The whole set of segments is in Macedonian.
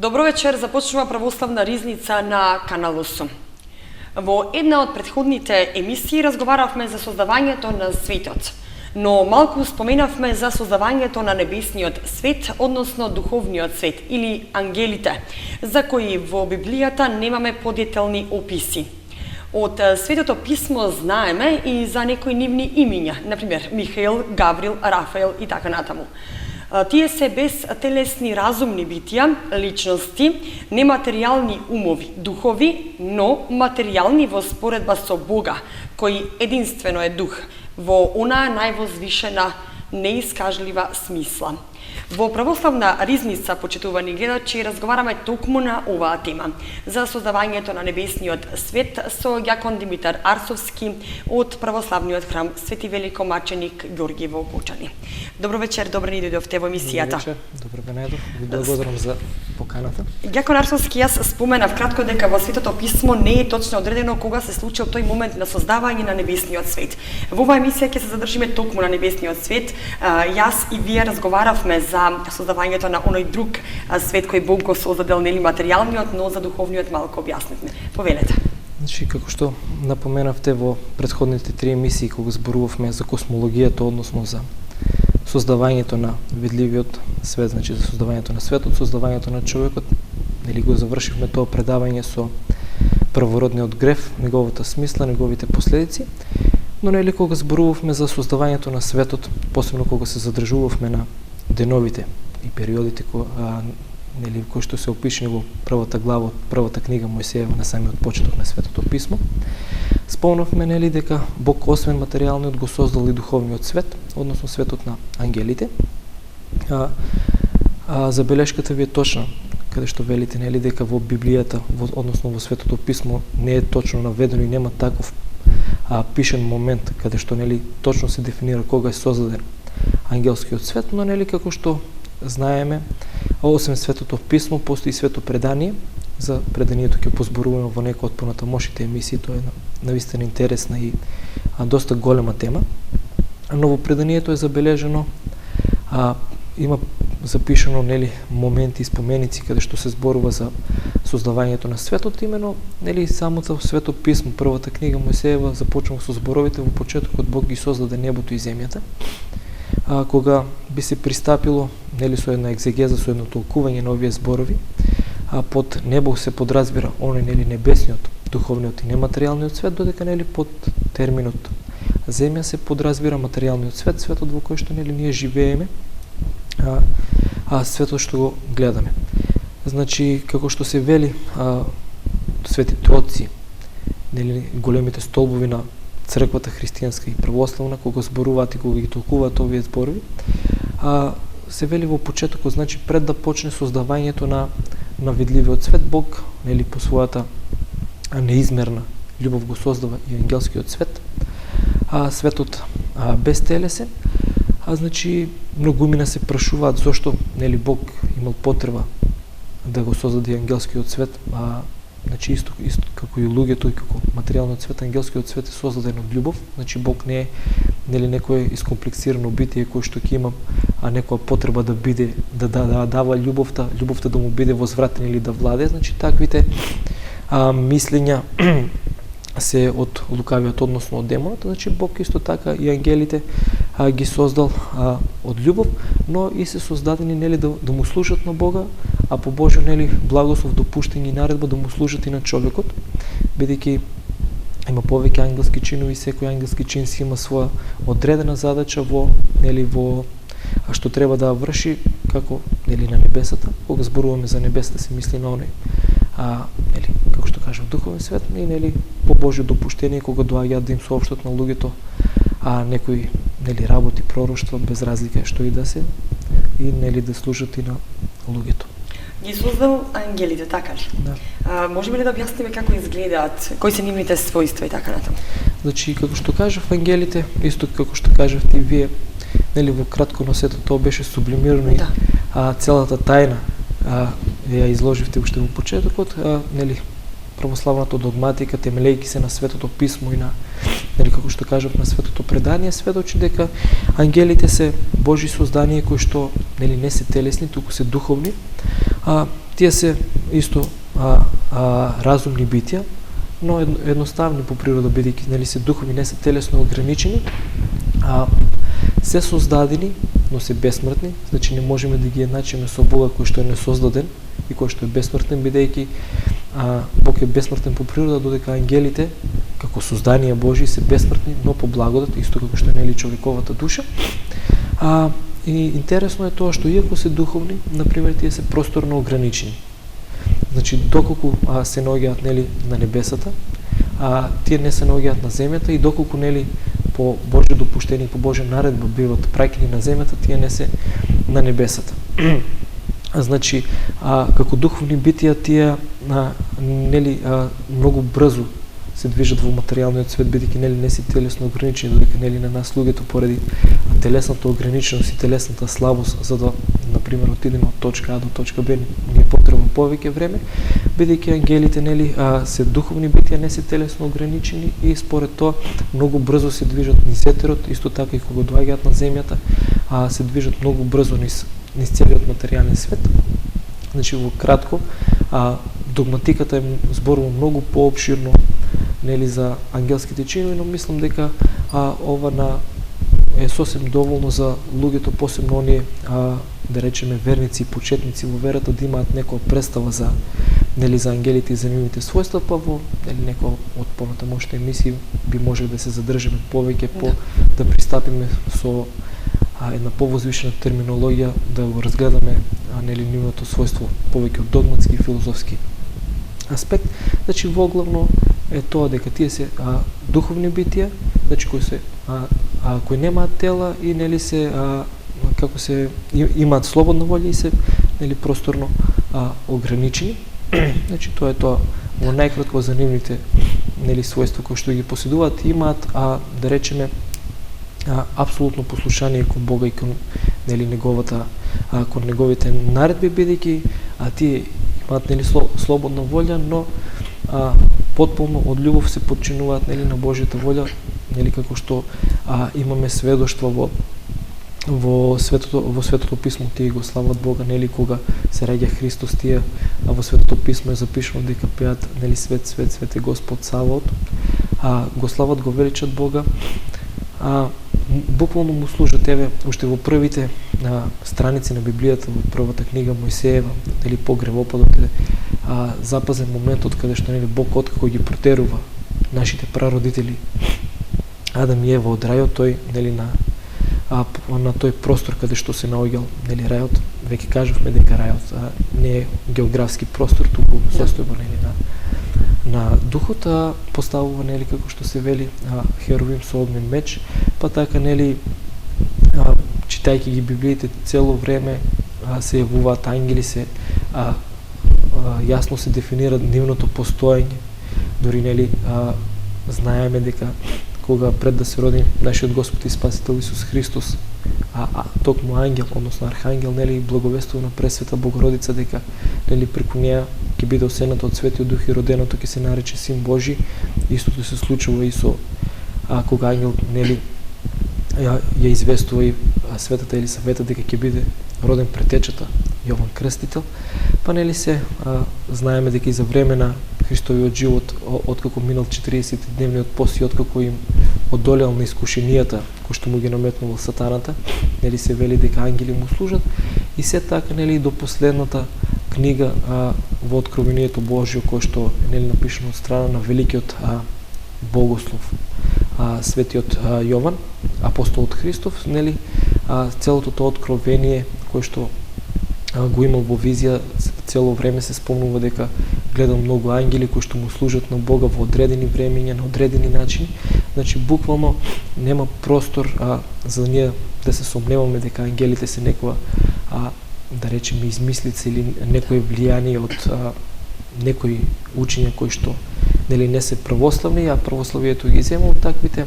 Добро вечер, започнува православна ризница на Каналусу. Во една од претходните емисии разговаравме за создавањето на светот, но малку споменавме за создавањето на небесниот свет, односно духовниот свет или ангелите, за кои во Библијата немаме подетелни описи. Од Светото писмо знаеме и за некои нивни имиња, например Михаил, Гаврил, Рафаел и така натаму. Тие се безтелесни разумни битија, личности, нематеријални умови, духови, но материјални во споредба со Бога, кој единствено е дух, во онаа највозвишена, неискажлива смисла. Во православна ризница, почитувани гледачи, разговараме токму на оваа тема, за создавањето на небесниот свет со ѓакон Димитар Арсовски од православниот храм Свети Великомаченик Ѓорги во Кочани. Добро вечер, добро ни дојдовте во емисијата. Добро вечер, добро ве најдов. Ви благодарам за поканата. Ѓакон Арсовски, јас споменав кратко дека во Светото писмо не е точно одредено кога се случил тој момент на создавање на небесниот свет. Во оваа емисија ќе се задржиме токму на небесниот свет. Јас и вие разговаравме за создавањето на оној друг свет кој Бог го создадел, нели материјалниот, но за духовниот малку објаснивме. Повелете. Значи, како што напоменавте во претходните 3 емисии кога зборувавме за космологијата, односно за создавањето на видливиот свет, значи за создавањето на светот, создавањето на човекот, нели го завршивме тоа предавање со првородниот грев, неговата смисла, неговите последици. Но нели кога зборувавме за создавањето на светот, посебно кога се задржувавме на деновите и периодите кои што се опишени во првата глава од првата книга Мојсеева на самиот почеток на Светото писмо, спомнавме нели дека Бог освен материјалниот го создал и духовниот свет, односно светот на ангелите. Забелешката ви е точна, каде што велите нели дека во Библијата, односно во Светото писмо не е точно наведено и нема таков пишен момент каде што нели точно се дефинира кога е создаден ангелскиот свет, но нели како што знаеме, освен Светото писмо, постои Свето предание. За преданието ќе позборуваме во некој од понатамошните емисии, тоа е навистина интересна и доста голема тема. Но во преданието е забележено, има запишано нели моменти и споменици каде што се зборува за создавањето на светот, имено нели самото Свето писмо, првата книга Мојсеева започнува со зборовите во почетокот Бог ги создаде небото и земјата. Кога би се пристапило нели со една екзегеза, со едно толкување на овие зборови, под небо се подразбира оној нели небесниот, духовниот и нематеријалниот свет, додека нели под терминот земја се подразбира материјалниот свет, светот во кој што нели ние живееме, светот што го гледаме. Значи, како што се вели светите отци, нели големите столбови на црквата христијанска и православна, кога зборуваат и кога ги толкуваат овие зборови, се вели во почетокот, значи пред да почне создавањето на видливиот свет, Бог нели по својата неизмерна љубов го создава и ангелскиот свет, светот безтелесен. Значи многумина се прашуваат зошто нели Бог имал потреба да го создаде ангелскиот свет, значи исто како и луѓето и како материјалниот свет, ангелскиот свет е создаден од љубов. Значи Бог не е нели некое искомплицирано битие кој што ќе има некоја потреба да биде да дава љубовта да му биде возвратена или да владее. Значи таквите мислења се од лукавиот, односно од демонот. Значи Бог исто така и ангелите ги создал од љубов, но и се создадени нели да му служат на Бога, а по Божјо нели благослов, допуштање и наредба да му служат и на човекот, бидејќи има повеќе ангелски чинови, секој ангелски чин си има своја одредена задача во што треба да врши, како нели на небесата. Кога зборуваме за небесата се мисли на оној нели како што кажав духовен свет и нели по Божјо допуштение кога доаѓаат да им соопштат на луѓето некои нели работи, пророштва, без разлика што и да се, и нели да служат и на луѓето. Ги создал ангелите, така ли? Да. Можеме ли да објасниме како изгледаат, кои се нивните својства и така натаму? Значи, како што кажав, ангелите, исто како што кажавте и вие, нели во кратко, но сето тоа беше сублимирано и целата тајна ја изложивте уште во почетокот, нели православната догматика, темелејќи се на Светото писмо и на нели како што кажав на Светото предание, сведочи дека ангелите се Божји созданија кои што нели не се телесни, туку се духовни. тие се исто разумни битија, но едноставни по природа, бидејќи нели се духови, не се телесно ограничени, се создадени, но се бесмртни, значи не можеме да ги едначиме со Бога кој што е несоздаден и кој што е бесмртен, бидејќи Бог е бесмртен по природа, додека ангелите како создание Божи се бесмртни, но по благодат, исто како што е нели човековата душа. И интересно е тоа што иако се духовни, например, тие се просторно ограничени. Значи доколку се наоѓаат нели на небесата, тие не се наоѓаат на земјата, и доколку нели по Божјо допуштение, по Божја наредба биват праќани на земјата, тие не се на небесата. Значи како духовни битија тие нели многу брзо се движат во материјалниот свет, бидејќи нели не се телесно ограничени, додека нели на нас луѓето поради телесната ограниченост и телесната слабост, за да например отидеме од точка А до точка Б, ни е потребно повеќе време, бидејќи ангелите нели се духовни битија, не се телесно ограничени, и според тоа многу брзо се движат низ етерот, исто така и кога доаѓаат на земјата, се движат многу брзо низ целиот материјален свет. Значи во кратко, догматиката зборува многу поопширно нели за ангелските чинови, но мислам дека ова е сосем доволно за луѓето, посебно оние да речеме верници и почетници во верата, да имаат некоја представа за нели за ангелите и за нивните својства, па во нели некоја од понатамошните емисии би можеле да се задржиме повеќе да пристапиме со една повозвишена терминологија, да го разгледаме нели нивното својство повеќе од догматски и филозофски аспект. Значи воглавно е тоа дека тие се духовни битија, значи кои немаат тела и нели се како се имаат слободна волја и се нели просторно ограничени. Значи тоа е тоа во најкратко за нивните нели својства кои што ги поседуваат, имаат да речеме апсолутно послушание кон Бога и кон нели кон неговите наредби, бидејќи тие имаат нели слободна волја, но потполно од љубов се подчинуваат нели на Божјата волја, нели како што имаме сведоштво во Светото писмо, тие го слават Бога, нели кога се раѓа Христос, тие во Светото писмо е запишано дека пеат нели свет, свет, свет е Господ Саваот, го слават, го величат Бога, буквално му служат. Еве уште во првите страници на Библијата, во првата книга Мојсеева, нели по гревопадот е запазен моментот каде што нели Бог откако ги протерува нашите прародители Адам и Ева од рајот, тој нели на тој простор каде што се наоѓал нели рајот, веќе кажавме дека рајот не е географски простор, туку состојба нели на духот, поставува нели како што се вели херовим со огнен меч, па така нели читајќи ги Библиите цело време се јавуваат ангели, се јасно се дефинира нивното постоење. Дори нели знаеме дека кога пред да се роди нашиот Господ и Спасител Исус Христос, токму ангел, односно архангел, нели благовестува на Пресвета Богородица дека нели преку неа ќе биде осенато од Светиот Дух и роденото ќе се нарече Син Божи. Истото се случува и со кога ангел нели ја известува и светата Елисавета дека ќе биде роден претечата Јован Крстител. Па нели се знаеме дека и за време на Христовиот живот, откако минал 40-дневниот пост и откако им одолел на искушенијата кои што му ги наметнувал сатаната, нели се вели дека ангели му служат, и се така нели до последната книга во Откровението Божјо, кој што е нели напишано од страна на великиот богослов светиот Јован, апостолот Христов, нели целото тоа откровение кој што го имал во визија, цело време се спомнува дека гледал многу ангели кои што му служат на Бога во одредени времења, на одредени начини. Значи буквално нема простор за ние да се сомневаме дека ангелите се некоја да речеме измислица или некое влијание од некои учења кои што нели не се православни, а православието ги зема од таквите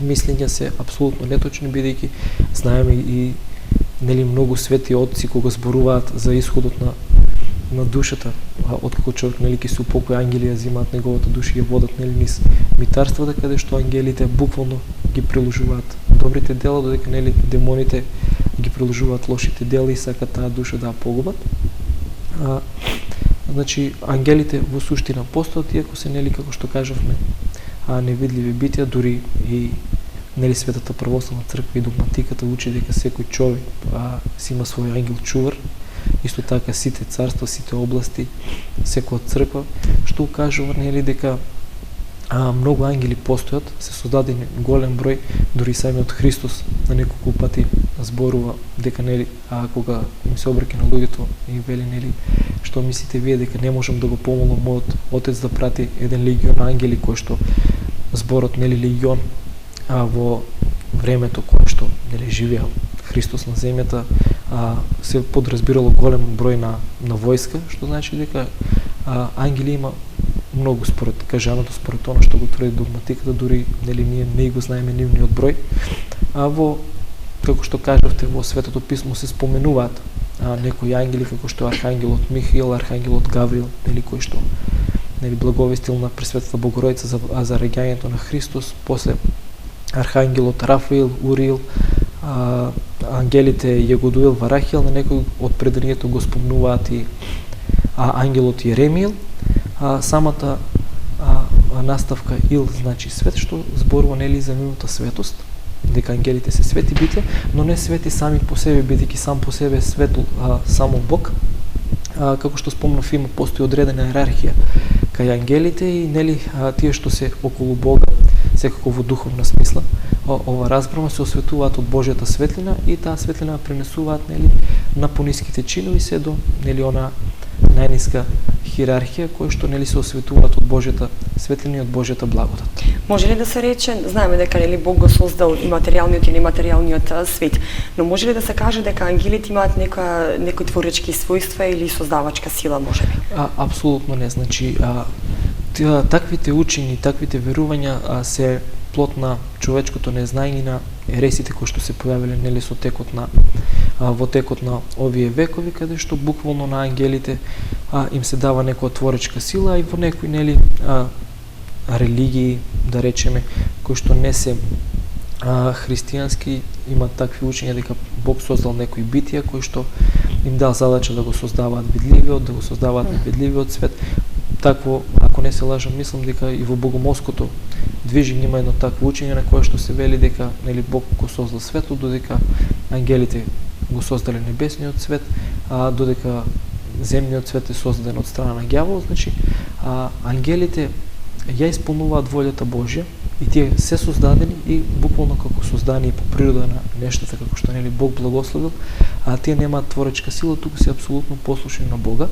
мислења се апсолутно неточни, бидејќи знаеме и нели многу свети отци кога зборуваат за исходот на душата, откако човек нели ќе се упокои, ангели ја земаат неговата душа и ја водат нели низ митарствата, каде што ангелите буквално ги приложуваат добрите дела, додека нели демоните ги приложуваат лошите дела и сакаат таа душа да ја погубат. Значи ангелите во суштина постојат, иако се нели како што кажавме невидливи битија, дури и нели Светата православна црква и догматиката учи дека секој човек си има свој ангел чувар, исто така сите царства, сите области, секоја црква, што укажува нели дека многу ангели постојат, се создадени голем број, дури самиот Христос на неколку пати зборува дека нели кога им се обраќа на луѓето и вели нели што мислите вие дека не можам да го помолам мојот Отец да прати еден легион ангели, кој што зборот нели легион во времето кое што нели живеел Христос на земјата, се подразбирало голем број на војска, што значи дека ангели има многу според кажаното, според она што го тврди догматиката, дури нели ние не го знаеме нивниот број. Во како што кажавте во Светото писмо се споменуваат некои ангели како што архангелот Михаил, архангелот Гавриил, нели кој што нели благовестил на Пресветата Богородица за раѓањето на Христос, после архангелот Рафаил, Уриил, ангелите Јегудуил, Варахиел, на некои од преданието го спомнуваат и ангелот Јеремиил. Самата наставка Ил значи свет, што зборува нели за нивната светост, дека ангелите се свети битја, но не свети сами по себе, бидејќи сам по себе светл само Бог. Како што спомнав, има постои одредена иерархија кај ангелите и нели тие што се околу Бога, секако во духовна смисла, ова разбрано се осветуваат од Божјата светлина и таа светлина пренесуваат нели на пониските чинови се до нели она најниска хиерархија која што нели се осветуваат од Божјата светлина и од Божјата благодат. Може ли да се рече, знаеме дека нели Бог го создал и материјалниот и нематеријалниот свет, но може ли да се каже дека ангелите имаат некои творечки својства или создавачка сила, можеби? Апсолутно не, значи таквите учени, таквите верувања се плод на човечкото незнање, на ересите кои што се појавиле нели со текот на во текот на овие векови, каде што буквално на ангелите им се дава некоја творечка сила и во некои нели религии, да речеме, кои што не се христијански, имаат такви учења дека Бог создал некои битија кои што им дал задача да го создаваат видливиот, да го создаваат невидливиот свет. Такво, ако не се лажам, мислам дека и во богомолското движење има едно такво учење на кое што се вели дека нели Бог го создал светот, додека ангелите го создале небесниот свет, додека земниот свет е создаден од страна на ѓавол. Значи ангелите ја исполнуваат волјата Божја и тие се создадени и буквално како создани по природа на нештата, како што нели Бог благословил, тие немаат творечка сила, туку се апсолутно послушни на Бога,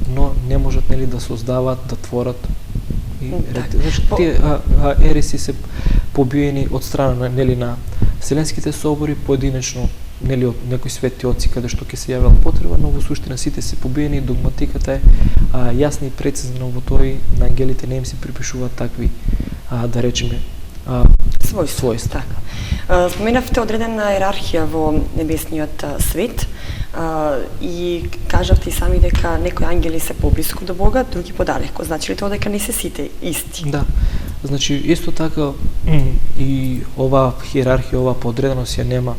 но не можат нели да создаваат, да творат. И значи тие ереси се побиени од страна нели на вселенските собори, поединечно нели од некои свети оци каде што ќе се јавела потреба, но во суштина сите се побиени, догматиката е јасна и прецизна во тој, на ангелите не им се припишуваат такви да речеме својства. Така. Споменавте одредена иерархија во небесниот свет и кажавте и сами дека некои ангели се поблиску до Бога, други подалеку. Значи ли тоа дека не се сите исти? Да. Значи исто така и ова хиерархија, ова подреденост ја нема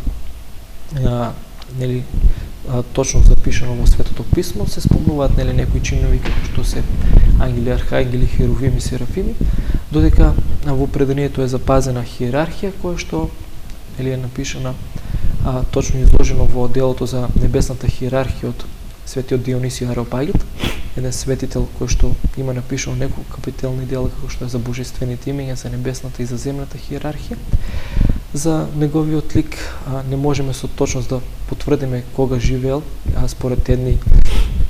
нели точно запишано во Светото писмо. Се спомнуваат нели некои чинови како што се ангели, архангели, херовими, серафими, додека во преданието е запазена хиерархија која што нели е напишана точно изложено во делото за небесната хиерархија од светиот Дионисиј Ареопагит, еден светител кој што има напишано неколку капителни дела како што е за божествените имења, за небесната и за земната хиерархија. За неговиот лик не можеме со точност да потврдиме кога живеел, според едни,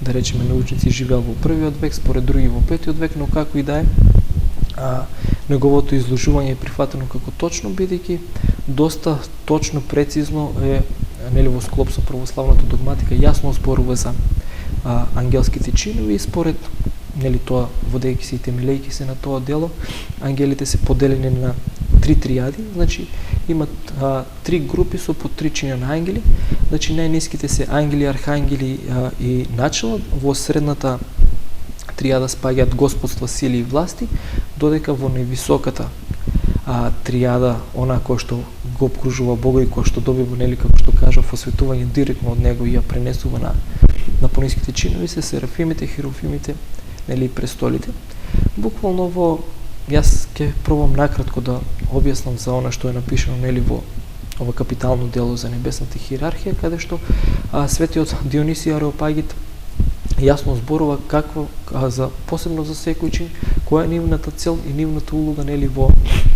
да речеме, научници живеел во првиот век, според други во петиот век, но како и да е, неговото изложување е прифатено како точно, бидејќи доста точно, прецизно е нели во склоп со православната догматика, јасно зборува за ангелските чинови и според нели тоа, водејќи се и темелејќи се на тоа дело, ангелите се поделени на три триади, значи имат три групи со по три чина на ангели, значи најниските се ангели, архангели и начела, во средната триада спаѓаат господства, сили и власти, додека во највисоката триада, она која што го обкружува Бога и која што добива, нели, како што кажа, осветување директно од него и ја пренесува на на пониските чинови се серафимите, херофимите, нели и престолите. Буквално во јас ќе пробам накратко да објаснам за она што е напишано нели во ова капитално дело за небесната хиерархија, каде што светиот Дионисий Ареопагит јасно зборува посебно за секој чин, која е нивната цел и нивната улога нели во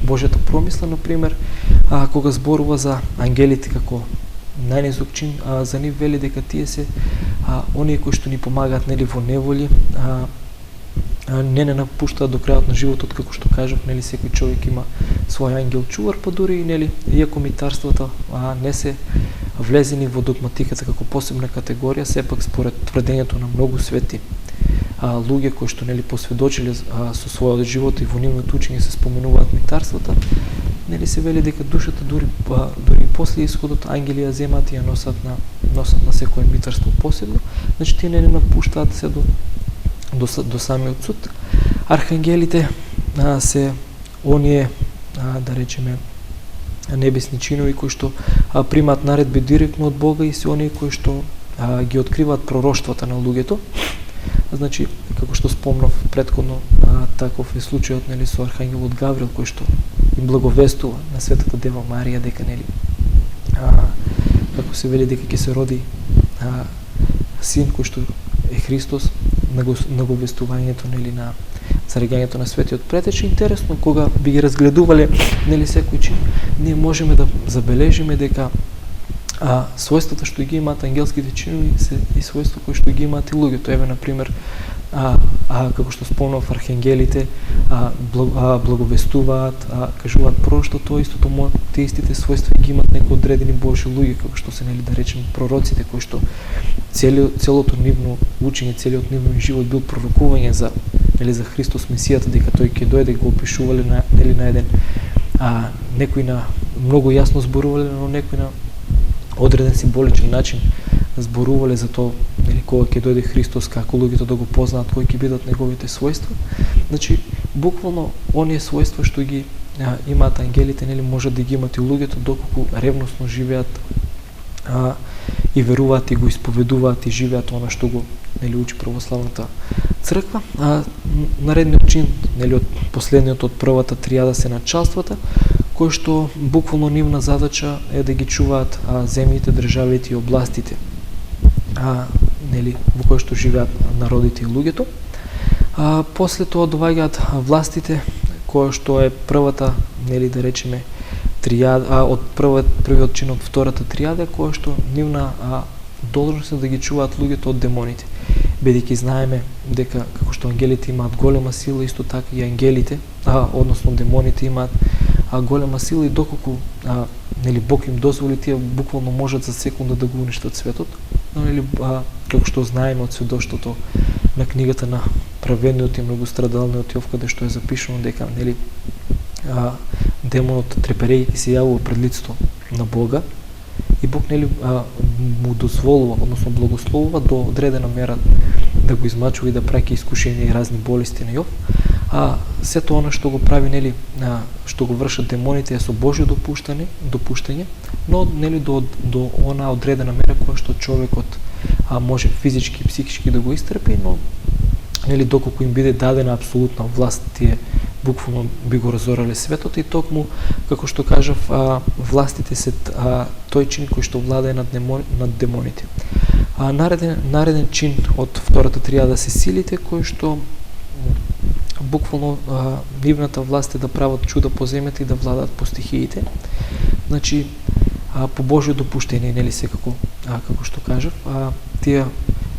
Божјата промисла, например, кога зборува за ангелите како најнизок чин, за нив вели дека тие се оние кои што ни помагаат нели во неволи, не напуштаат до крајот на животот, како што кажав, нели секој човек има свој ангел чувар, па дури и нели иако митарствата не се влезени во догматиката како посебна категорија, сепак според тврдењето на многу свети луѓе кои што нели посведочиле со својот живот и во нивното учење се споменуваат митарствата, нели се вели дека душата дури после исходот ангели ја земаат и ја носат на секое митарство посебно, значи тие не напуштаат се до самиот суд. Архангелите се оние, да речеме, небесни чинови кои што примаат наредби директно од Бога и се оние кои што ги откриваат пророштвата на луѓето. Значи, како што спомнав претходно, таков е случајот нели со архангелот Гаврил кој што им благовестува на Светата Дева Марија дека нели како се вели дека ќе се роди син кој што е Христос, наговестувањето нели на зареѓањето на светиот претеч. Интересно, кога би ги разгледувале нели секој чин, ние можеме да забележиме дека својствата што ги имаат ангелските чинови се и својства кои што ги имаат и луѓето. Еве, например, како што спомнав, архангелите благовестуваат, кажуваат пророштво, тоа истото тие истите својства ги имаат некои одредени Божји луѓе, како што се нели да речеме пророците, кои што целото нивно учење, целиот нивно живот бил пророкување за Христос Месијата, дека тој ќе дојде, го опишувале на еден некој на многу јасно зборувале, но некој на одреден символичен начин зборувале за тоа кога ќе дојде Христос, како луѓето да го познаат, кои ќе бидат неговите својства. Значи, буквално оние својства што ги имаат ангелите, нели можат да ги имат и луѓето доколку ревносно живеат и веруваат и го исповедуваат и живеат она што го нели учи православната црква. Наредниот чин, нели од последниот од првата тријада се началствата, кои што буквално нивна задача е да ги чуваат земјите, државите и областите нели во кои што живеат народите и луѓето. После тоа доаѓаат властите, кои што е првата, нели да речеме, тријада, од првиот чин од втората тријада, која што нивна должност е да ги чуваат луѓето од демоните. Бидејќи знаеме дека како што ангелите имаат голема сила, исто така и ангелите, односно демоните имаат голема сила и доколку нели Бог им дозволи, тие буквално можат за секунда да го уништат светот. Но нели како што знаеме од сведоштвото на книгата на праведниот и многострадалниот Јов, каде што е запишано дека нели демонот треперејќи се јавува пред лицето на Бога и Бог нели му дозволува, односно благословува до одредена мера да го измачува и да праќа искушенија и разни болести на Јов. Сето она што го прави нели што го вршат демоните е со Божјо допуштање, но нели до она одредена мера која што човекот може физички и психички да го истрпи, но нели доколку им биде дадена апсолутна власт, тие буквално би го разорале светот и токму, како што кажав, властите се тој чин кој што владее над демоните. Нареден чин од втората тријада се силите, кои што буквално нивната власт е да прават чуда по земјата и да владаат по стихиите. Значи, по Божјо допуштение, нели секако, како што кажав, тие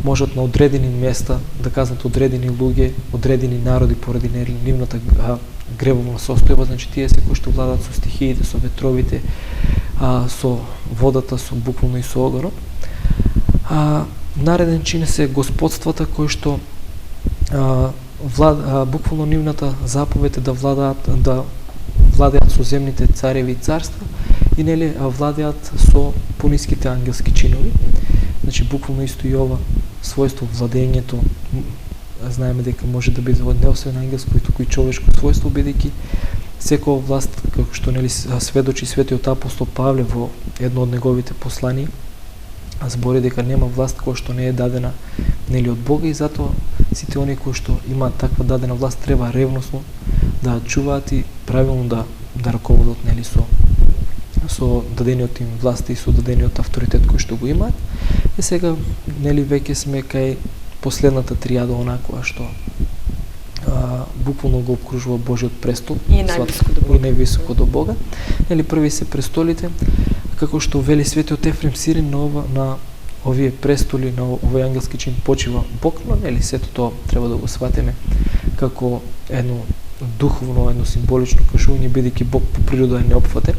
можат на одредени места да казнат одредени луѓе, одредени народи поради нивната гревовна состојба, значи тие се кои што владаат со стихиите, со ветровите, со водата, со буквално и со огнот. Нареден чин се господствата кои што буквално нивната заповед е да владеат со земните цареви и царства и нели владеат со пониските ангелски чинови. Значи буквално исто и ова својство владењето знаеме дека може да биде не освен ангелско, туку и човечко својство, бидејќи секоја власт, како што нели сведочи светиот апостол Павле во едно од неговите послани, збори дека нема власт која што не е дадена нели од Бога, и затоа сите оние кои што имаат таква дадена власт треба ревносно да чуваат и правилно да раководат нели со дадениот им власт и со дадениот авторитет кој што го имаат. И сега нели веќе сме кај последната тријада, она која што буквално го обкружува Божиот престол и највисоко до Бога. Нели први се престолите, како што вели светиот Ефрем Сирин, на овие престоли, на овој ангелски чин почива Бог, но нели сето тоа треба да го сватиме како едно духовно, едно символично кажување, бидејќи Бог по природа е неопфатен.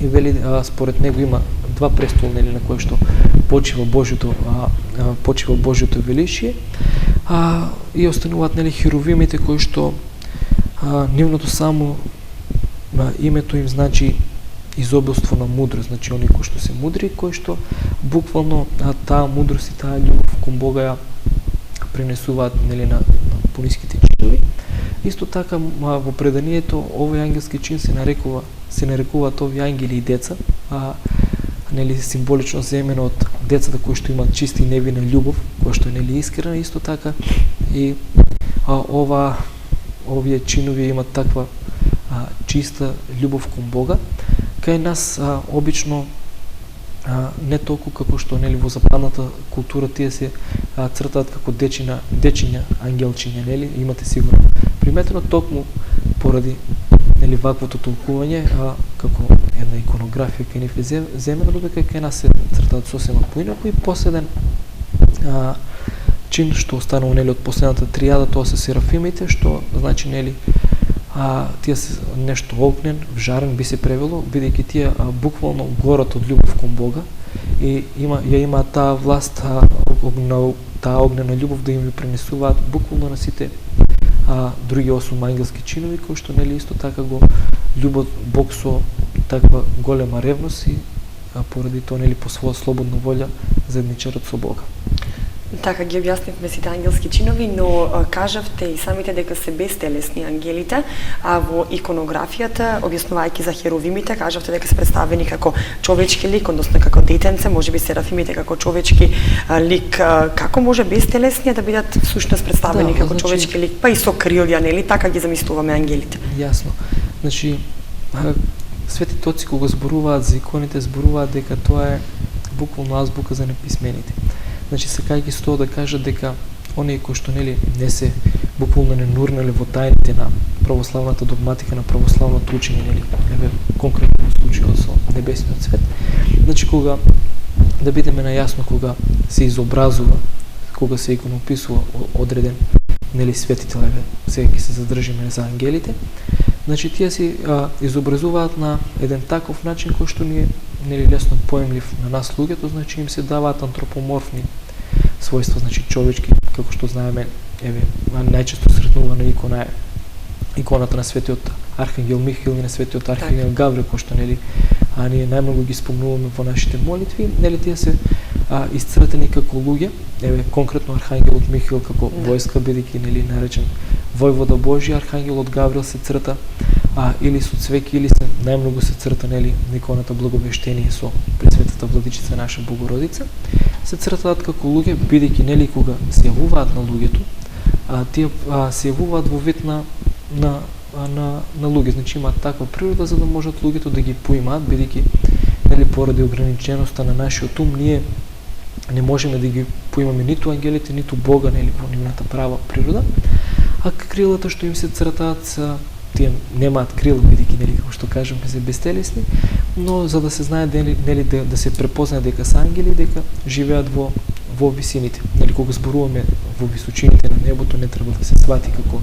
И вели според него има два престола нели на кои што почива Божјото величие, и остануваат нели херовимите кои што нивното само името им значи изобилство на мудрост, значи оние кои што се мудри, кои што буквално таа мудрост и таа љубов кон Бога ја пренесуваат нели на пониските чинови. Исто така во преданието овој ангелски чин се нарекуваат овие ангели и деца, нели символично земено од децата кои што имаат чиста и невина љубов, која што е нели искрена. Исто така и овие чинови имаат таква чиста ljubов кон Бога. Кај нас обично не толку како што нели во западната култура тие се цртаат како дечиња ангелчиња, нели имате сигурно приметено, токму поради нели ваквото толкување како една иконографија кај нив е земена, додека кај нас се цртаат сосема поинаку. И последен чин што останува нели од последната тријада, тоа се серафимите, што значи нели тие се нешто огнен, вжарен би се превело, бидејќи тие буквално горат од љубов кон Бога и имаат таа власт, таа огнена љубов да им ја пренесуваат буквално на сите други 8 ангелски чинови, кои што нели исто така го љубат Бог со таква голема ревност и поради тоа нели по своја слободна волја заедничарат со Бога. Така ги објаснивме сите ангелски чинови, но кажавте и самите дека се бестелесни ангелите, а во иконографијата, објаснувајќи за херовимите, кажавте дека се представени како човечки лик, односно како детенце, можеби серафимите како човечки лик. Како може бестелесни да бидат всушност представени како човечки лик, па и со крилја, нели? Така ги замислуваме ангелите. Јасно. Значи, светите отци кога зборуваат за иконите, зборуваат дека тоа е буквално азбука за неписмените. Значи, сакајќи со тоа да кажат дека оние кои што нели не се буквално не нурнале во тајните на православната догматика, на православното учење, нели, конкретно во случајот со небесниот свет. Значи, кога да бидеме најасно, кога се изобразува, кога се иконописува одреден нели светител, сега ќе се задржиме за ангелите, значи тие се изобразуваат на еден таков начин кој што ни е нели лесно поемлив на нас луѓето, значи им се даваат антропоморфни својства, значи човечки, како што знаеме, најчесто сретнувана икона е иконата на светиот архангел Михаил и на светиот архангел Гаврил, кој што нели ние најмногу ги спомнуваме во нашите молитви. Нели тие се исцртени како луѓе, конкретно архангелот Михаил како војска, бидејќи нели наречен војвода Божи, архангелот Гаврил се црта или со цвеќе, или се најмногу се црта нели на иконата Благовештение со Пресветата Владичица наша Богородица. Се цртаат како луѓе, бидејќи нели кога се јавуваат на луѓето, тие се јавуваат во вид на луѓе, значи имаат таква природа за да можат луѓето да ги поимаат, бидејќи нели поради ограниченоста на нашиот ум ние не можеме да ги поимаме ниту ангелите, ниту Бога, нели во нивната права природа. А крилата што им се цртаат, тие немаат крила, бидејќи нели како што кажаме се бестелесни, но за да се знае нели да се препознае дека се ангели, дека живеат во висините. Нели кога зборуваме во височините на небото, не треба да се свати како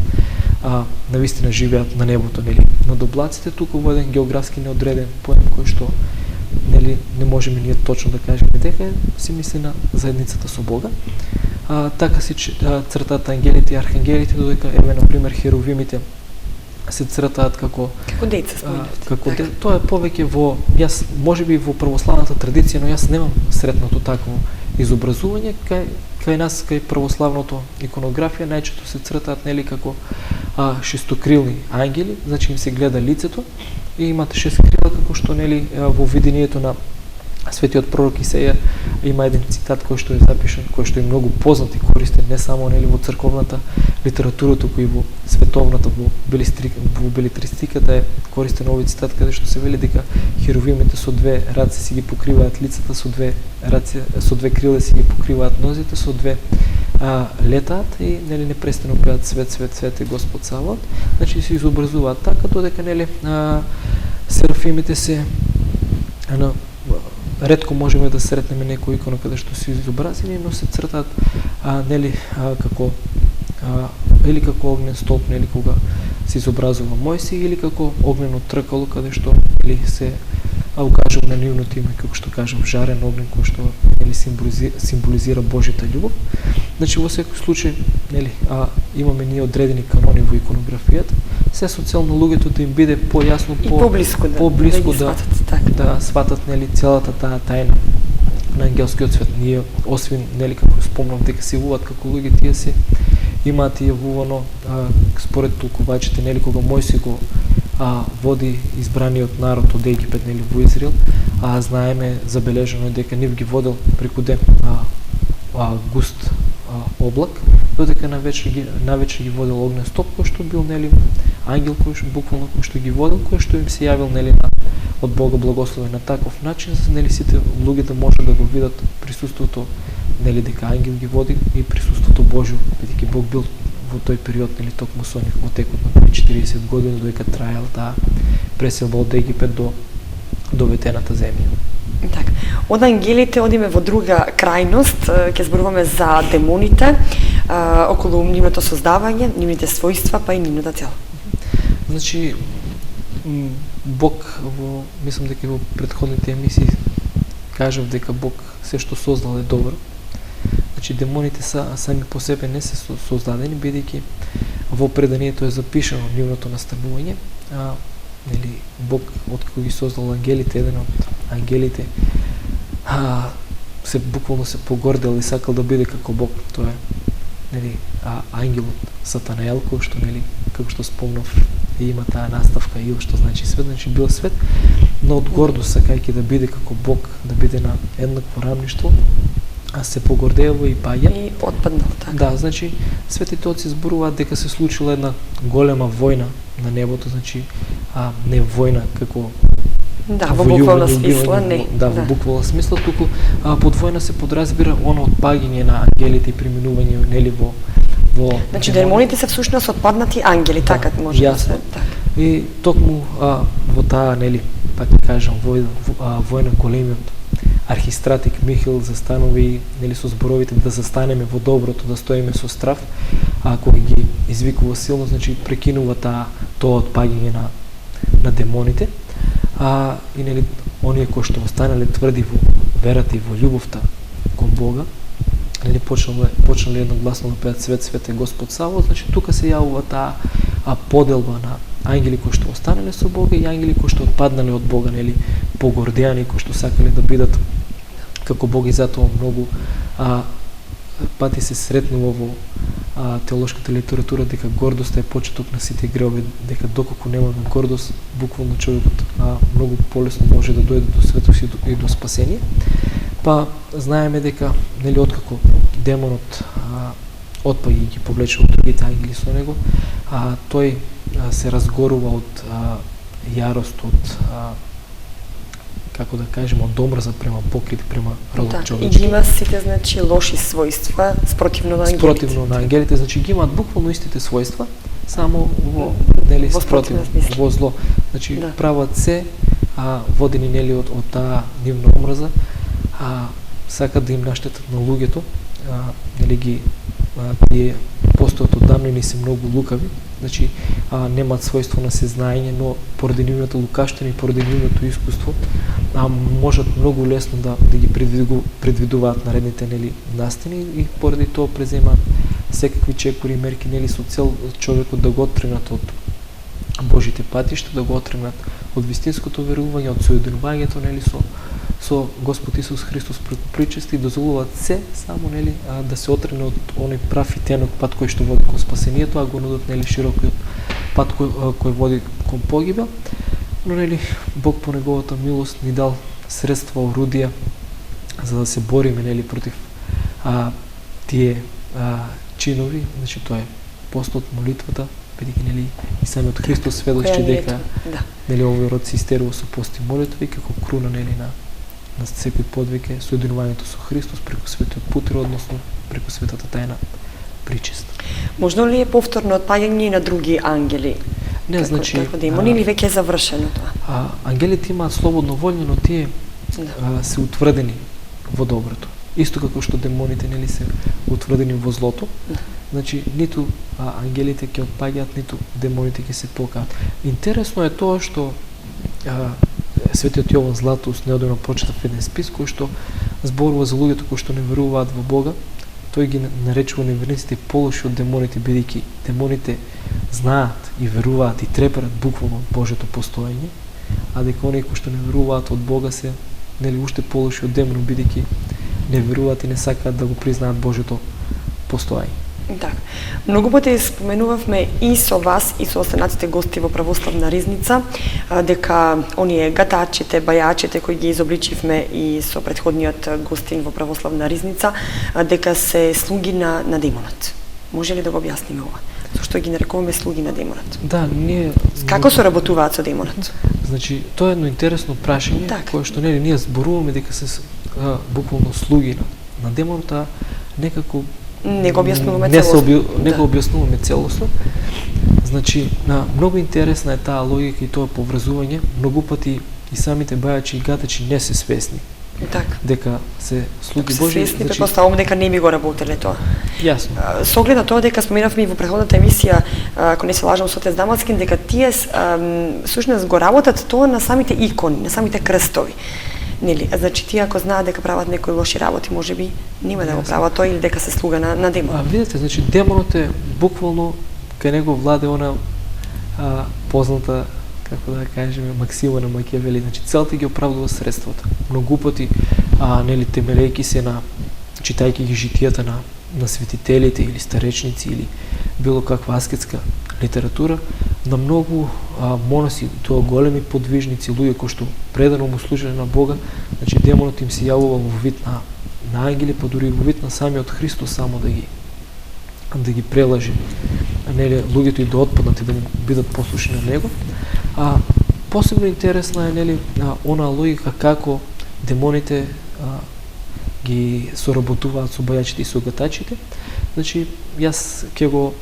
навистина живеат на небото, нели над облаците, туку во еден географски неодреден поем кој што нели не можеме ние точно да кажеме дека се мисли на заедницата со Бога. Така се цртаат ангелите и архангелите, додека на пример херовимите се цртаат како деца, споменавте. Тоа е повеќе во можеби во православната традиција, но јас немам сретнато такво изобразување. Кај нас, кај православното иконографија, најчесто се цртаат нели како шестокрилни ангели, значи им се гледа лицето и имате 6 крила, како што нели во видението на Светиот пророк Исеја има еден цитат кој што е запишан, кој што е многу познат и користен не само нели во црковната литература, туку и во световната, во белетристиката е користен овој цитат каде што се вели дека херовимите со две раце си ги покриваат лицата, со две крила си ги покриваат нозите, со две летаат и нели непрестано пеат свет, свет, свет е Господ Саваот. Значи се изобразуваат така додека нели серафимите се ретко можеме да сретнеме некој икона каде што се изобразени, но се цртаат нели како или како огнен столб, нели кога се изобразува Мојсија, или како огнено тркало каде што или се укажува на нивното име, како што кажав, жарен огнен кој што нели символизира Божјата љубов. Значи во секој случај нели имаме ние одредени канони во иконографијата, се со цел на луѓето да им биде појасно, поблиску да сватат нели целата таа тајна на ангелскиот свет. Ние освен нели како спомнав дека се јавуваат како луѓе, тие се имаат и јавувано според толкувачите нели кога Мојсија го води избраниот народ од Египет нели во Израел, знаеме забележано е дека нив ги водел преку ден густ облак, додека навечер ги водел огнен столб кој што бил нели ангел кој што буквално кој што ги водел, кој што им се јавил нели од Бога благословен на таков начин за нели сите луѓе да може да го видат присуството нели дека ангел ги води и присуството Божјо, бидејќи Бог бил во тој период нели токму со нив во текот на 40 години додека траел таа преселба од Египет до ветената земја. Така. Од ангелите одиме во друга крајност, ќе зборуваме за демоните, околу нивното создавање, нивните својства, па и нивната цел. Значи Бог мислам дека во претходните емисии кажав дека Бог се што создал е добро. Значи демоните сами по себе не се создадени, бидејќи во преданието е запишано нивното настанување. Нели Бог откако ги создал ангелите, еден од ангелите се буквално се погордел и сакал да биде како Бог. Тоа е нели ангелот Сатанаел, кој што нели како што спомнав и има таа наставка Ил што значи свет, значи бил свет, но од гордост сакајќи да биде како Бог, да биде на еднакво рамништво, се погордева и паѓа. И отпаднал, така. Да, значи светите отци зборуваат дека се случила една голема војна на небото, значи не војна како во буквална смисла, не. Да, во буквална смисла, туку под војна се подразбира оно отпаѓање на ангелите и преминување нели во Значи демоните се всушност отпаднати ангели, така може да се. И токму во таа нели пак кажам војна големиот архистратик Михаил застанува и нели со зборовите да застанеме во доброто, да стоиме со страв, кога ги извикува силно, значи прекинува тоа отпаѓање на демоните. И нели оние кои што останале тврди во верата и во љубовта кон Бога, нели почнале едногласно да пеат свет, свет е Господ Саваот, значи тука се јавува таа поделба на ангели кои што останале со Бога и ангели кои што отпаднале од Бога, нели погордеани, кои што сакале да бидат како Бог, и затоа многу пати се сретнува во теолошката литература дека гордоста е почеток на сите греови, дека доколку немаме гордост, буквално човекот многу полесно може да дојде до светост и до спасение. Па знаеме дека нели откако демонот отпаѓа и ги повлече од другите ангели со него, тој се разгорува од јарост, од како да кажеме, од омрза према Бог или према родот човечки. И ги има сите, значи, лоши својства спротивно на ангелите. Спротивно на ангелите, значи ги имаат буквално истите својства, само во нели спротивно, во зло. Значи прават се водени нели од таа нивна омрза, сакат да им наштетат на луѓето, нели ги тие постојат одамнени и се многу лукави, значи немаат својство на сезнаење, но поради нивната лукавштина и поради нивното искуство можат многу лесно да ги предвидуваат наредните нели настани и поради тоа преземаат секакви чекори мерки нели со цел човекот да го оттргнат од Божите патишта, да го оттргнат од вистинското верување, од соединувањето нели со Господ Исус Христос преку причест и дозволуваат се само нели да се отргне од оној прав и тенок пат кој што води кон спасението, а го нудат нели широкиот пат кој води кон погибел. Но нели Бог по неговата милост ни дал средства, орудија за да се бориме нели против тие чинови, значи тоа е постот, молитвата, бидејќи нели и самиот Христос сведочи дека нели овој род се истерува со пост и молитва и како круна нели на секој подвиг е соединувањето со Христос преку светиот путер, односно преку светата тајна причест. Можно ли е повторно отпаѓање на други ангели? Не, значи како демони или веќе е завршено тоа? Ангелите имаат слободно волја, но тие се утврдени во доброто. Исто како што демоните нели се утврдени во злото. Значи ниту ангелите ќе отпаѓаат, ниту демоните ќе се покаат. Интересно е тоа што Светиот Јован Златоуст неодамно прочитав еден спис кој што зборува за луѓето кои што не веруваат во Бога. Тој ги наречува неверниците полоши од демоните, бидејќи демоните знаат и веруваат и треперат буквално од Божето постоење, а дека оние кои што не веруваат од Бога се нели уште полоши од демонот, бидејќи не веруваат и не сакаат да го признаат Божето постоење. Така. Многу пати споменувавме и со вас и со останатите гости во Православна ризница дека оние гатачите, бајачите кои ги изобличивме и со претходниот гостин во Православна ризница дека се слуги на демонот. Може ли да го објасниме ова? Зошто ги нарекуваме слуги на демонот? Да, ние како соработуваат со демонот? Значи, тоа е едно интересно прашање кое што нели ние зборуваме дека се буквално слуги на демонот, а некако не го објаснуваме целосно. Не го објаснуваме целосно. Значи, многу интересна е таа логика и тоа поврзување. Многу пати и самите бајачи и гатачи не се свесни. Така. Дека се слуги Божи. Свесни, претпоставувам дека не би го работеле тоа. Јасно. Со оглед на тоа дека споменавме и во претходната емисија, ако не се лажам, со отец Дамаскин, дека тие всушност го работат тоа на самите икони, на самите крстови. Нели, значи тие ако знаат дека прават некои лоши работи, можеби нема да го прават тоа или дека се слуга на демон. Видете, значи демонот е буквално кај него владе она позната, како да кажеме, максима на Макијавели, значи целта ги оправдува средствата. Многу пати нели темелејќи се на читајќи ги житијата на светителите или старечници или било каква аскетска литература, на многу монаси, тоа големи подвижници, луѓе кои што предано му служеле на Бога, значи демонот им се јавувал во вид на ангели, па дури во вид на самиот Христос, само да ги прелаже, нели луѓето и да отпаднат и да му бидат послушни на него. Посебно интересна е нели она логика како демоните ги соработуваат со бајачите и со гатачите. Значи јас ќе го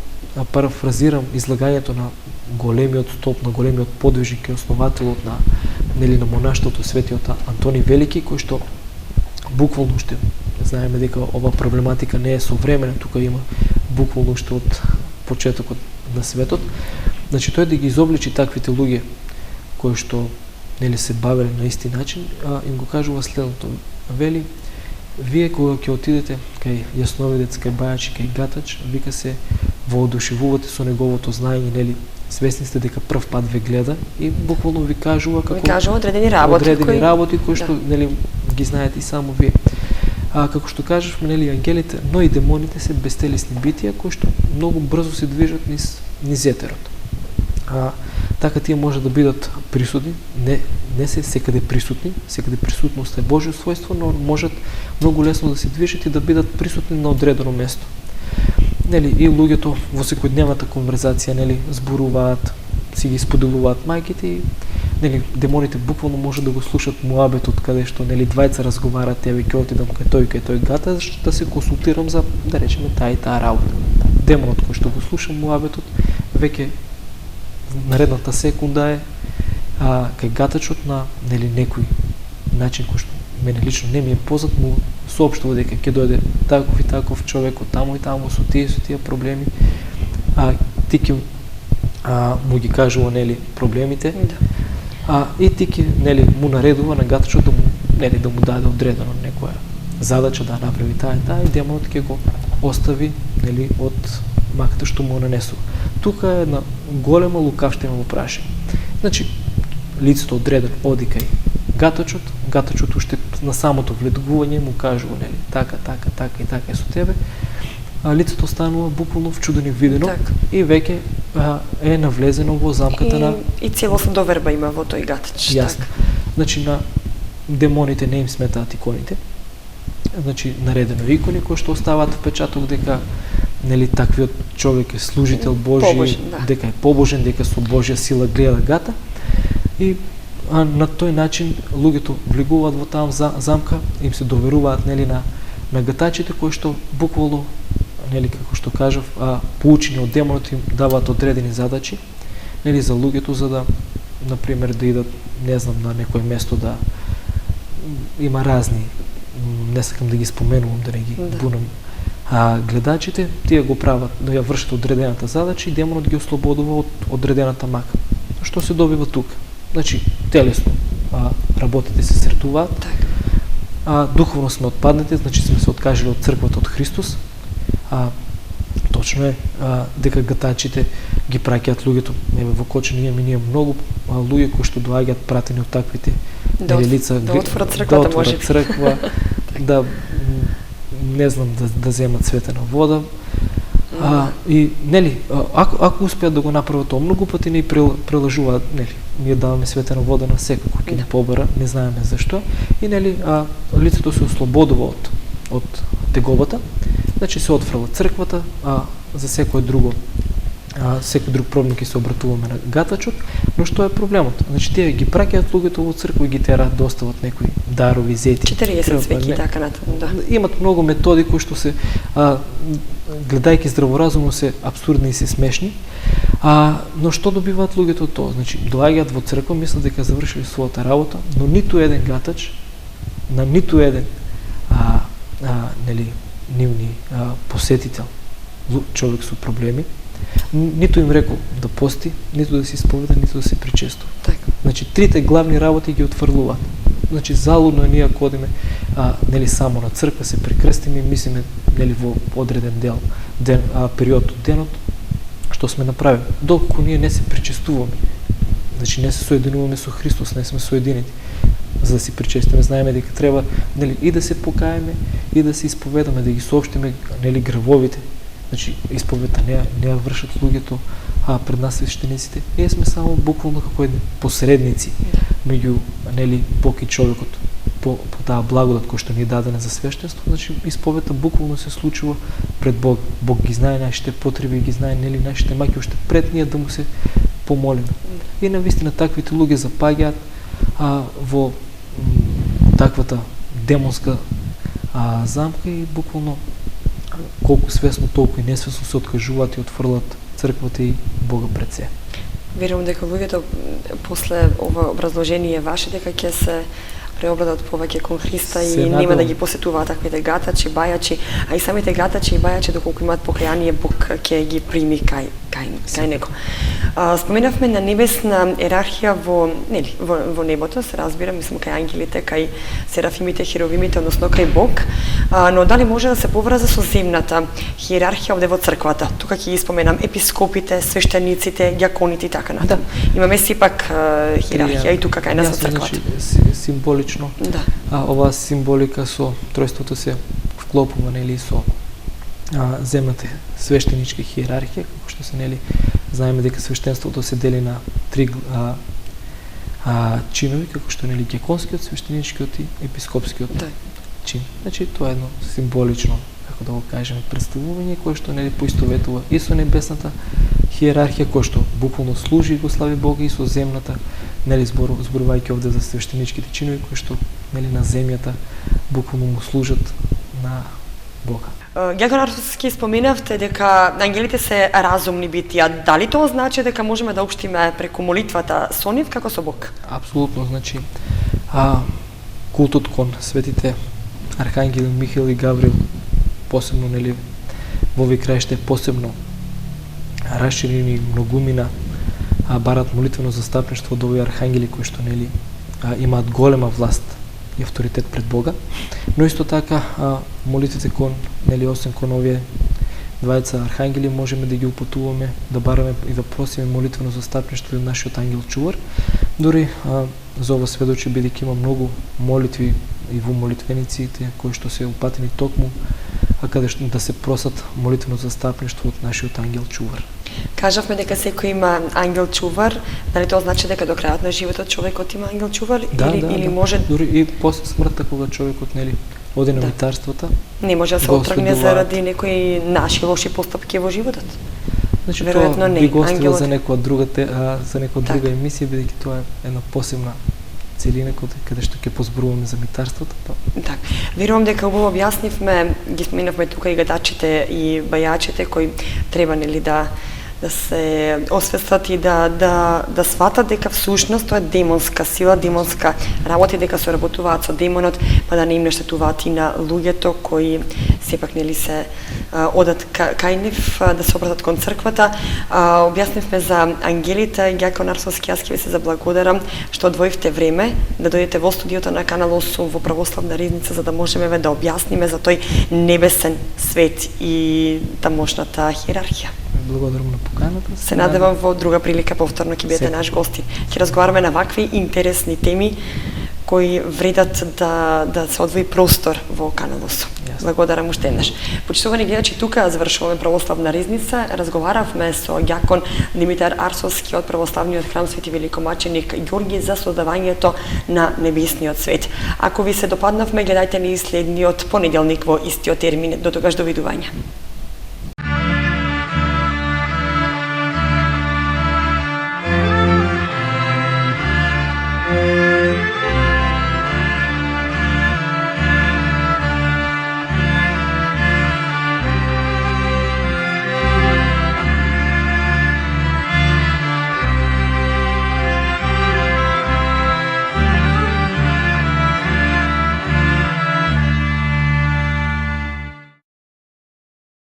парафразирам излагањето на големиот столб, на големиот подвижник и основателот на монаштвото светиот Антони Велики, кој што буквално уште знаеме дека ова проблематика не е современа, тука има буквално уште од почетокот на светот. Значи тој да ги изобличи таквите луѓе кои што нели се бавеле на исти начин, им го кажува следното: вели, вие кога ќе отидете кај јасновидец, кај бајач, кај гатач, вика се воодушевувате со неговото знаење, нели свесни сте дека прв пат ве гледа и буквално ви кажува како одредени работи кои што нели ги знаете и само вие. Како што кажавме, нели ангелите, но и демоните се бестелесни битија кои што многу брзо се движат низ етерот. Така тие може да бидат присутни, не се секаде присутни, секаде присутност е Божјо својство, но можат многу лесно да се движат и да бидат присутни на одредено место. Нели и луѓето во секојдневната конверзација нели зборуваат, си ги споделуваат мајките и нели демоните буквално може да го слушат муабетот каде што нели двајца разговараат, еве ќе отидам кај тој гата да се консултирам за, да речеме, таа и таа работа. Демонот кој што го слуша муабетот веќе наредната секунда е кај гатачот на нели некој начин кој што мене лично не ми е познат, му соопштува дека ќе дојде таков и таков човек од таму и таму со тие проблеми, ти ќе му ги кажува нели проблемите, и ти ќе нели му наредува на гатачот да му даде одредено некоја задача да направи таа и демонот ќе го остави нели од маката што му нанесува. Тука е една голема лукавштина во прашање. Значи, лицето одреден оди кај гатачот уште на самото влегување му кажува нели така и така е со тебе. Лицето станува буквално вчудено и видено и веќе е навлезено во замката на и целосна доверба има во тој гатач. Јасно. Значи демоните не им сметаат иконите. Значи наредено е икони кои што оставаат впечаток дека нели таквиот човек е служител Божи, Побожен, да. дека е побожен, дека со Божја сила гледа гата и на тој начин луѓето влегуваат во таа замка, им се доверуваат нели на гатачите кои што буквално нели како што кажав, поучени од демонот им даваат одредени задачи нели за луѓето за да на пример да идат не знам на некое место да има разни, не сакам да ги споменувам, да не ги бунам гледачите, тие го прават, да ја вршат одредената задача и демонот ги ослободува од одредената мака. Што се добива тука? Значи, телесно работите се сретуваат, духовно сме отпаднати, значи сме се откажали од црквата од Христос. Точно е дека гатачите ги праќаат луѓето, во Кочани имаме ние многу луѓе кои што доаѓаат пратени од таквите лица, да отворат црквата, може би. Црква, да не знам, да земат светена вода. И нели, ако успеат да го направат тоа, многу пати ни прелажуваат, нели, ние даваме светена вода на секој кој ги побара, не знаеме зашто, и нели, лицето се ослободува од тегобата, значи се отфрла црквата, за секој друг проблем ќе се обратуваме на гатачот, но што е проблемот? Значи тие ги праќаат луѓето во црква и ги тераат да остават некои дарови, зети. 40 свеќи така натаму, да. Имат многу методи кои што се гледајќи здраворазумно се апсурдни и се смешни. Но што добиваат луѓето од тоа? Значи доаѓаат во црква, мислат дека завршили својата работа, но ниту еден гатач на ниту еден нели нивни посетител, човек со проблеми, ниту им рекол да пости, ниту да се исповеда, ниту да се причестува. Значи трите главни работи ги отфрлуваат. Значи залудно е ние ако одиме нели само на црква, се прекрстиме и мислиме нели во одреден период од денот што сме направили. Доколку ние не се причестуваме, значи не се соединуваме со Христос, не сме соединети. За да си причестиме, знаеме дека треба нели и да се покаеме и да се исповедаме, да ги соопштиме нели гревовите. Значи исповедта не ја вршат луѓето пред нас свештениците. Ние сме само буквално како едни посредници меѓу нели Бог и човекот по таа благодат која што ни е дадена за свештенство. Значи исповедта буквално се случува пред Бог. Бог ги знае нашите потреби, ги знае нели нашите маки уште пред ние да му се помолиме. И навистина таквите луѓе запаѓаат во таквата демонска замка и буквално колку свесно, толку и несвесно се откажуваат и отфрлат црквата и Бога пред се. Верувам дека луѓето после ова образложение ваше дека ќе се преобрадат повеќе кон Христа и нема да ги посетуваат таквите гатачи, бајачи, а и самите гатачи и бајачи доколку имаат покаяние, Бог ќе ги прими кај него. Споменавме на небесна иерархија во небото, се разбира, мислам кај ангелите, кај серафимите, херовимите, односно кај Бог, но дали може да се поврза со земната иерархија овде во црквата? Тука ќе ги споменам епископите, свештениците, дјаконите и така натаму. Имаме сепак иерархија и тука кај нас во црквата. Символично. Да. Оваа символика со тројството се вклопува нели со земната свештеничка иерархија, како што се нели знаеме дека свештенството се дели на три чинови, како што нели дјаконскиот, свештеничкиот и епископскиот чин. Значи тоа е едно символично, како да го кажеме, представување кое што нели поистоветува и со небесната иерархија која што буквално служи и го слави Бога и со земната, нели зборувајќи овде за свештеничките чинови кои што нели на земјата буквално му служат на Бога. Ѓакон Арсовски, споменавте дека ангелите се разумни битија. Дали тоа значи дека можеме да општиме преку молитвата со нив како со Бог? Апсолутно, значи култот кон светите архангели Михаил и Гаврил, посебно нели во овие краишта е посебно расширени многумина, барат молитвено застапништво од овие архангели кои што нели имаат голема власт и авторитет пред Бога, но исто така молитвите кон нели освен кон овие двајца архангели можеме да ги упатуваме, да бараме и да просиме молитвено застапништво од нашиот ангел чувар. Дури за ова сведочи бидејќи има многу молитви и во молитвениците кои што се упатени токму каде што да се просат молитвено застапништво од нашиот ангел чувар. Кажавме дека секој има ангел чувар, дали тоа значи дека до крајот на животот човекот има ангел чувар или може дури и после смртта кога човекот оди на митарството, не може да се отргне заради некои наши лоши постапки во животот. Значи веројатно тоа не. би го оставил Ангелот... за некоја друга емисија, бидејќи тоа е една посебна целина каде што ќе позборуваме за митарството. Так. Верувам дека убаво објаснивме, ги споменавме тука и гадачите и бајачите кои треба да се освестат и да сватат дека всушност тоа е демонска сила, демонска работа и дека соработуваат со демонот, па да не им наштетуваат и на луѓето кои сепак се одат кај нив, да се обратат кон црквата. Објаснивме за ангелите, Ѓакон Арсовски, јас ќе ви се заблагодарам што одвоивте време да дојдете во студиото на Канал 8 во Православна ризница за да можеме да објасниме за тој небесен свет и тамошната хиерархија. Благодарам на поканата. Се надевам во друга прилика повторно ќе бидете наш гостин. Ќе разговараме на вакви интересни теми кои вредат да се одвои простор во Канал 8. Благодарам уште еднаш. Почитувани гледачи, тука завршуваме Православна ризница. Разговаравме со ѓакон Димитар Арсовски од Православниот храм Свети Великомаченик Ѓорги за создавањето на небесниот свет. Ако ви се допаднавме, гледајте ни следниот понеделник во истиот термин. До тогаш довидување.